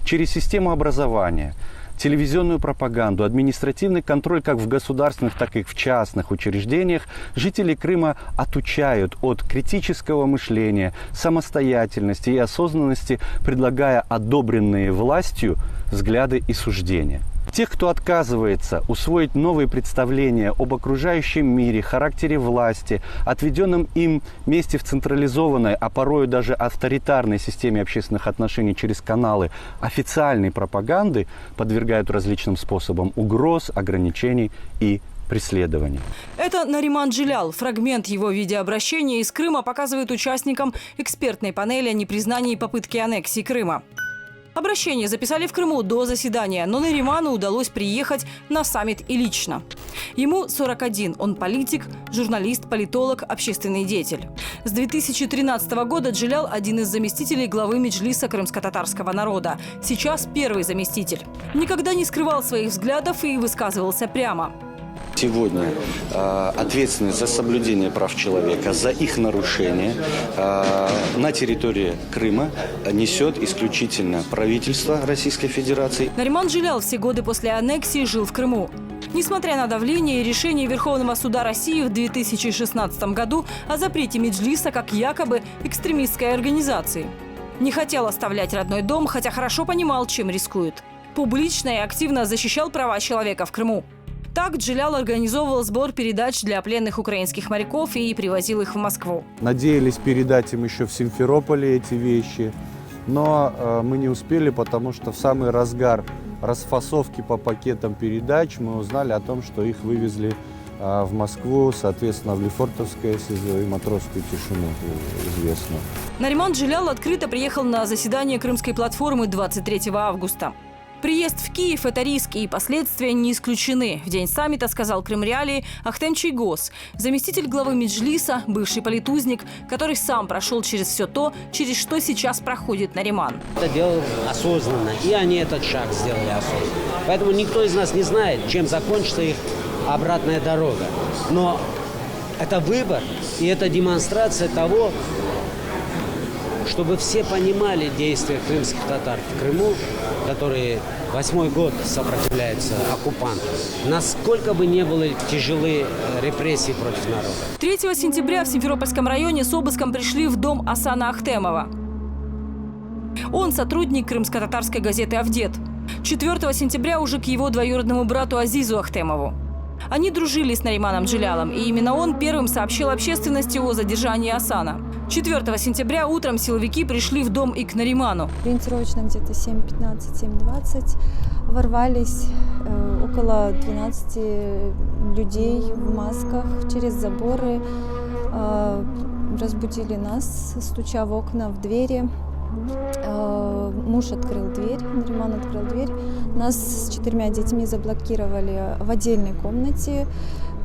через систему образования, телевизионную пропаганду, административный контроль как в государственных, так и в частных учреждениях жители Крыма отучают от критического мышления, самостоятельности и осознанности, предлагая одобренные властью взгляды и суждения. Тех, кто отказывается усвоить новые представления об окружающем мире, характере власти, отведенном им месте в централизованной, а порою даже авторитарной системе общественных отношений через каналы официальной пропаганды, подвергают различным способам угроз, ограничений и преследований. Это Нариман Джилял. Фрагмент его видеообращения из Крыма показывает участникам экспертной панели о непризнании попытки аннексии Крыма. Обращение записали в Крыму до заседания, но Нариману удалось приехать на саммит и лично. Ему 41. Он политик, журналист, политолог, общественный деятель. С 2013 года Джилял – один из заместителей главы Меджлиса крымско-татарского народа. Сейчас первый заместитель. Никогда не скрывал своих взглядов и высказывался прямо. Сегодня ответственность за соблюдение прав человека, за их нарушение на территории Крыма несет исключительно правительство Российской Федерации. Нариман Джилял все годы после аннексии жил в Крыму. Несмотря на давление и решение Верховного суда России в 2016 году о запрете Меджлиса как якобы экстремистской организации. Не хотел оставлять родной дом, хотя хорошо понимал, чем рискует. Публично и активно защищал права человека в Крыму. Так Джилял организовывал сбор передач для пленных украинских моряков и привозил их в Москву. Надеялись передать им еще в Симферополе эти вещи, но мы не успели, потому что в самый разгар расфасовки по пакетам передач мы узнали о том, что их вывезли в Москву, соответственно, в Лефортовское СИЗО и Матросскую тишину, известно. Нариман Джилял открыто приехал на заседание Крымской платформы 23 августа. Приезд в Киев – это риски, и последствия не исключены. В день саммита сказал Крымреалии Ахтем Чийгоз, заместитель главы Меджлиса, бывший политузник, который сам прошел через все то, через что сейчас проходит Нариман. Это делал осознанно, и они этот шаг сделали осознанно. Поэтому никто из нас не знает, чем закончится их обратная дорога. Но это выбор, и это демонстрация того, чтобы все понимали действия крымских татар в Крыму, которые 8-й год сопротивляются оккупанту. Насколько бы ни были тяжелые репрессии против народа. 3 сентября в Симферопольском районе с обыском пришли в дом Асана Ахтемова. Он сотрудник крымско-татарской газеты «Авдет». 4 сентября уже к его двоюродному брату Азизу Ахтемову. Они дружили с Нариманом Джилялом, и именно он первым сообщил общественности о задержании Асана. 4 сентября утром силовики пришли в дом и к Нариману. Ориентировочно где-то 7:15, 7:20 ворвались около 12 людей в масках через заборы, разбудили нас, стуча в окна, в двери. Муж открыл дверь, Нариман открыл дверь. Нас с 4 детьми заблокировали в отдельной комнате,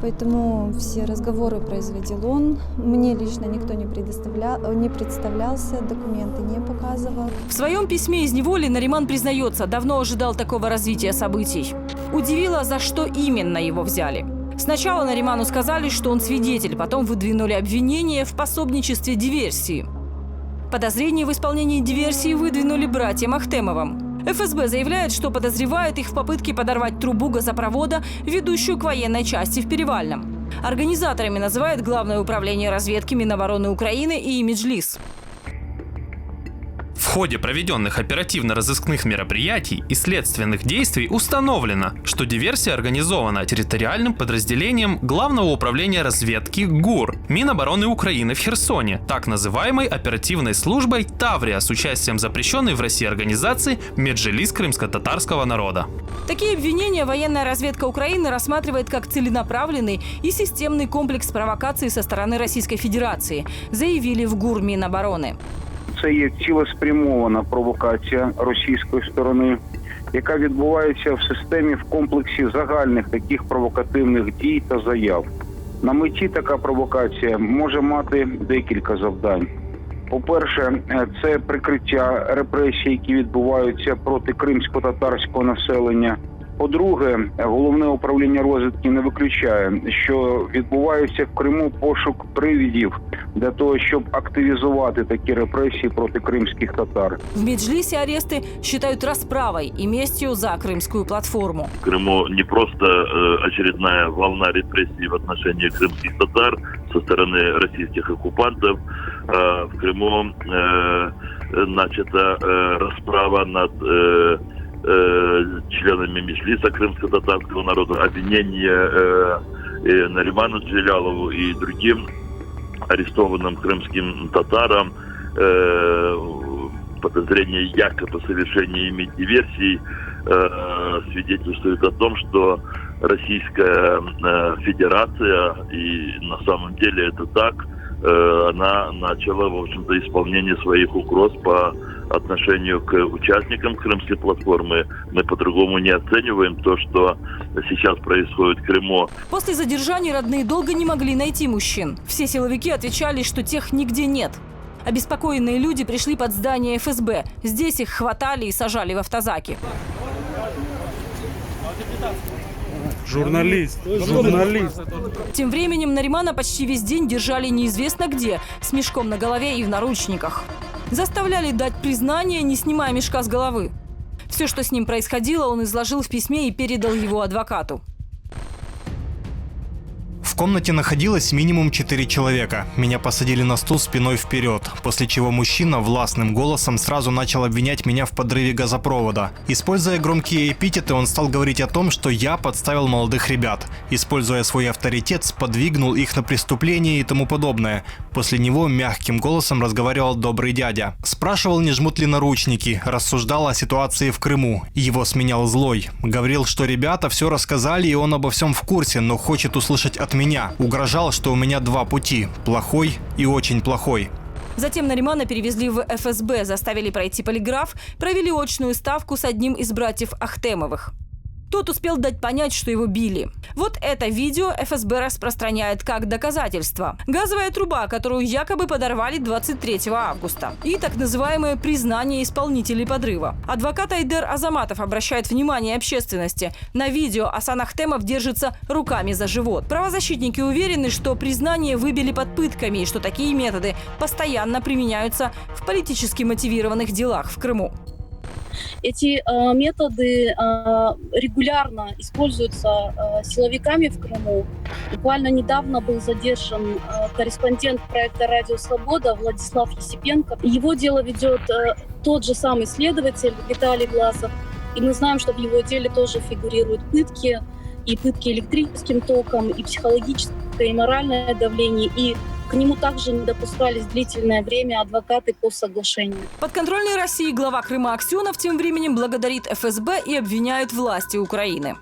поэтому все разговоры производил он. Мне лично никто не представлялся, документы не показывал. В своем письме из неволи Нариман признается, давно ожидал такого развития событий. Удивило, за что именно его взяли. Сначала Нариману сказали, что он свидетель, потом выдвинули обвинение в пособничестве диверсии. Подозрение в исполнении диверсии выдвинули братьям Ахтемовым. ФСБ заявляет, что подозревает их в попытке подорвать трубу газопровода, ведущую к военной части в Перевальном. Организаторами называют Главное управление разведки Минобороны Украины и Меджлис. В ходе проведенных оперативно-розыскных мероприятий и следственных действий установлено, что диверсия организована территориальным подразделением Главного управления разведки ГУР Минобороны Украины в Херсоне, так называемой оперативной службой «Таврия» с участием запрещенной в России организации Меджлис крымско-татарского народа. Такие обвинения военная разведка Украины рассматривает как целенаправленный и системный комплекс провокаций со стороны Российской Федерации, заявили в ГУР Минобороны. Це є цілеспрямована провокація російської сторони, яка відбувається в системі, в комплексі загальних таких провокативних дій та заяв. На меті така провокація може мати декілька завдань. По-перше, це прикриття репресій, які відбуваються проти кримсько-татарського населення. По-друге, головне управління розвідки не виключає, що відбувається в Криму пошук привідів для того, щоб активізувати такі репресії проти кримських татар. В Меджлисе аресты считают расправой и местью за крымскую платформу. В Крыму не просто очередная волна репрессий в отношении крымских татар со стороны российских оккупантов. В Крыму начата расправа над членами Меджлиса крымско-татарского народа, обвинение Нариману Джелялову и другим арестованным крымским татарам, подозрение якобы совершения ими диверсий, свидетельствует о том, что Российская Федерация, и на самом деле это так, она начала, в общем-то, исполнение своих угроз по отношению к участникам Крымской платформы. Мы по-другому не оцениваем то, что сейчас происходит в Крыму. После задержания родные долго не могли найти мужчин. Все силовики отвечали, что тех нигде нет. Обеспокоенные люди пришли под здание ФСБ. Здесь их хватали и сажали в автозаки. Журналист. Тем временем Наримана почти весь день держали неизвестно где, с мешком на голове и в наручниках. Заставляли дать признание, не снимая мешка с головы. Все, что с ним происходило, он изложил в письме и передал его адвокату. В комнате находилось минимум 4 человека. Меня посадили на стул спиной вперед, после чего мужчина властным голосом сразу начал обвинять меня в подрыве газопровода. Используя громкие эпитеты, он стал говорить о том, что я подставил молодых ребят. Используя свой авторитет, сподвигнул их на преступление и тому подобное. После него мягким голосом разговаривал добрый дядя. Спрашивал, не жмут ли наручники, рассуждал о ситуации в Крыму. Его сменял злой. Говорил, что ребята все рассказали и он обо всем в курсе, но хочет услышать от меня. Угрожал, что у меня 2 пути – плохой и очень плохой. Затем Наримана перевезли в ФСБ, заставили пройти полиграф, провели очную ставку с одним из братьев Ахтемовых. Тот успел дать понять, что его били. Вот это видео ФСБ распространяет как доказательство. Газовая труба, которую якобы подорвали 23 августа. И так называемое признание исполнителей подрыва. Адвокат Айдер Азаматов обращает внимание общественности. На видео Асан Ахтемов держится руками за живот. Правозащитники уверены, что признание выбили под пытками и что такие методы постоянно применяются в политически мотивированных делах в Крыму. Эти методы регулярно используются силовиками в Крыму. Буквально недавно был задержан корреспондент проекта «Радио Свобода» Владислав Есипенко. Его дело ведет тот же самый следователь Виталий Глазов. И мы знаем, что в его деле тоже фигурируют пытки, и пытки электрическим током, и психологическое, и моральное давление, и к нему также не допускались длительное время адвокаты по соглашению. Подконтрольный России глава Крыма Аксенов тем временем благодарит ФСБ и обвиняет власти Украины.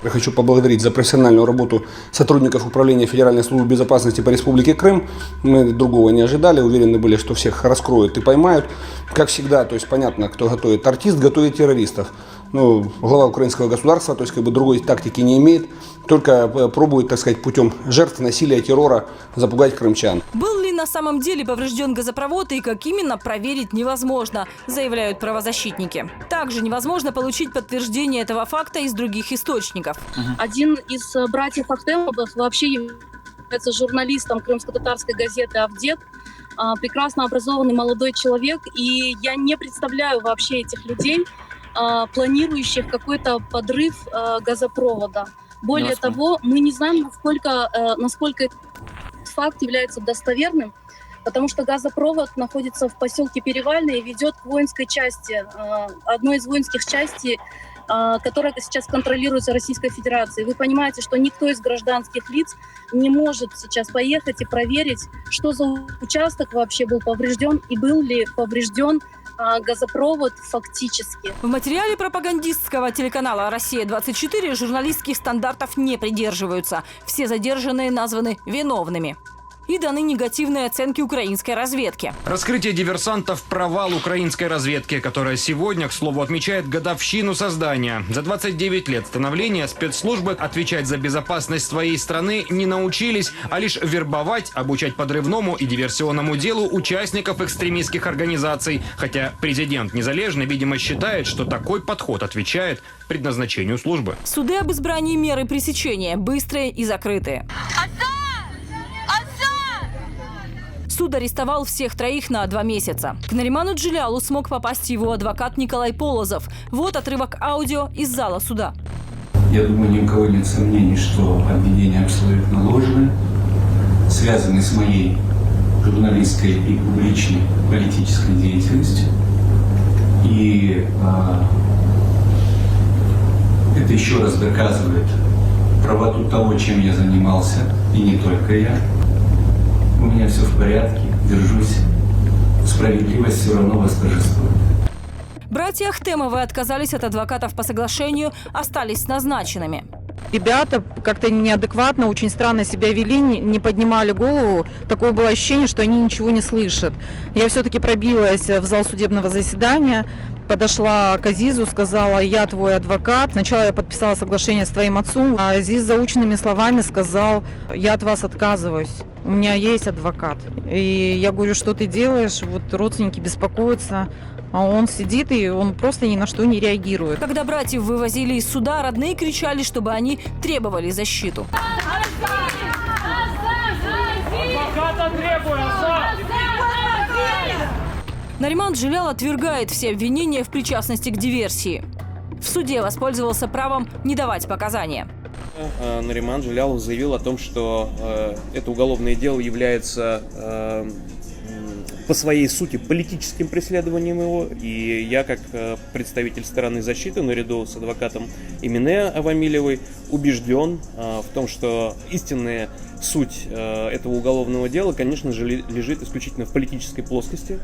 Я хочу поблагодарить за профессиональную работу сотрудников Управления Федеральной службы безопасности по Республике Крым. Мы другого не ожидали, уверены были, что всех раскроют и поймают. Как всегда, то есть понятно, кто готовит артист, готовит террористов. Ну, глава украинского государства, то есть другой тактики не имеет, только пробует, так сказать, путем жертв, насилия, террора запугать крымчан. Был ли на самом деле поврежден газопровод и как именно, проверить невозможно, заявляют правозащитники. Также невозможно получить подтверждение этого факта из других источников. Один из братьев Ахтемовых вообще является журналистом крымско-татарской газеты «Авдет», прекрасно образованный молодой человек, и я не представляю вообще этих людей, планирующих какой-то подрыв газопровода. Более того, мы не знаем, насколько этот факт является достоверным, потому что газопровод находится в поселке Перевальное и ведет к воинской части, одной из воинских частей, которая сейчас контролируется Российской Федерацией. Вы понимаете, что никто из гражданских лиц не может сейчас поехать и проверить, что за участок вообще был поврежден и был ли поврежден газопровод фактически. В материале пропагандистского телеканала «Россия-24» журналистских стандартов не придерживаются. Все задержанные названы виновными. и даны негативные оценки украинской разведки. Раскрытие диверсантов – провал украинской разведки, которая сегодня, к слову, отмечает годовщину создания. За 29 лет становления спецслужбы отвечать за безопасность своей страны не научились, а лишь вербовать, обучать подрывному и диверсионному делу участников экстремистских организаций. Хотя президент Незалежный, видимо, считает, что такой подход отвечает предназначению службы. Суды об избрании меры пресечения быстрые и закрытые. Суд арестовал всех троих на 2 месяца. К Нариману Джилялу смог попасть его адвокат Николай Полозов. Вот отрывок аудио из зала суда. Я думаю, ни у кого нет сомнений, что обвинения абсолютно ложные, связаны с моей журналистской и публичной политической деятельностью. И это еще раз доказывает правоту того, чем я занимался, и не только я. У меня все в порядке, держусь. Справедливость все равно восторжествует. Братья Ахтемовы отказались от адвокатов по соглашению, остались назначенными. Ребята как-то неадекватно, очень странно себя вели, не поднимали голову. Такое было ощущение, что они ничего не слышат. Я все-таки пробилась в зал судебного заседания, подошла к Азизу, сказала: я твой адвокат. Сначала я подписала соглашение с твоим отцом, а Азиз заученными словами сказал: я от вас отказываюсь. У меня есть адвокат. И я говорю: что ты делаешь? Вот родственники беспокоятся. А он сидит, и он просто ни на что не реагирует. Когда братьев вывозили из суда, родные кричали, чтобы они требовали защиту. Нариман Джилял отвергает все обвинения в причастности к диверсии. В суде воспользовался правом не давать показания. Нариман Джилял заявил о том, что это уголовное дело является по своей сути политическим преследованием его, и я, как представитель стороны защиты, наряду с адвокатом Эмине Авамилевой, убежден в том, что истинная суть этого уголовного дела, конечно же, лежит исключительно в политической плоскости.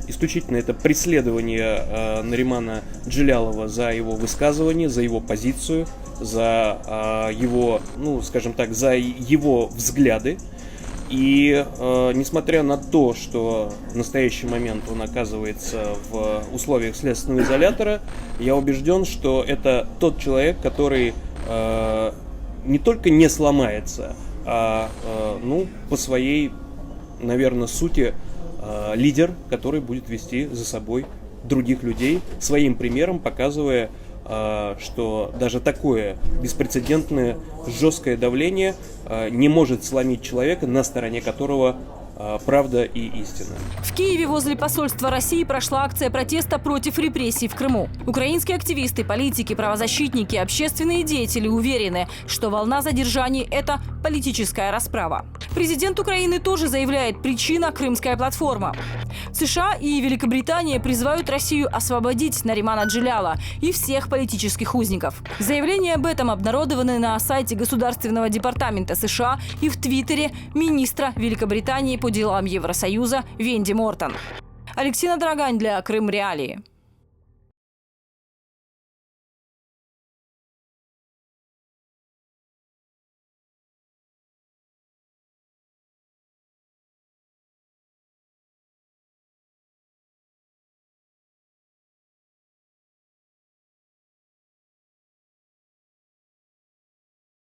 Исключительно это преследование Наримана Джилялова за его высказывание, за его позицию, за его, скажем так, за его взгляды. И несмотря на то, что в настоящий момент он оказывается в условиях следственного изолятора, я убежден, что это тот человек, который не только не сломается, а по своей, наверное, сути лидер, который будет вести за собой других людей, своим примером показывая, что даже такое беспрецедентное жесткое давление не может сломить человека, на стороне которого правда и истина. В Киеве возле посольства России прошла акция протеста против репрессий в Крыму. Украинские активисты, политики, правозащитники, общественные деятели уверены, что волна задержаний – это политическая расправа. Президент Украины тоже заявляет: причина – Крымская платформа. США и Великобритания призывают Россию освободить Наримана Джиляла и всех политических узников. Заявления об этом обнародованы на сайте Государственного департамента США и в Твиттере министра Великобритании по делам Евросоюза Венди Мортон. Алексина Драгань для Крым Реалии.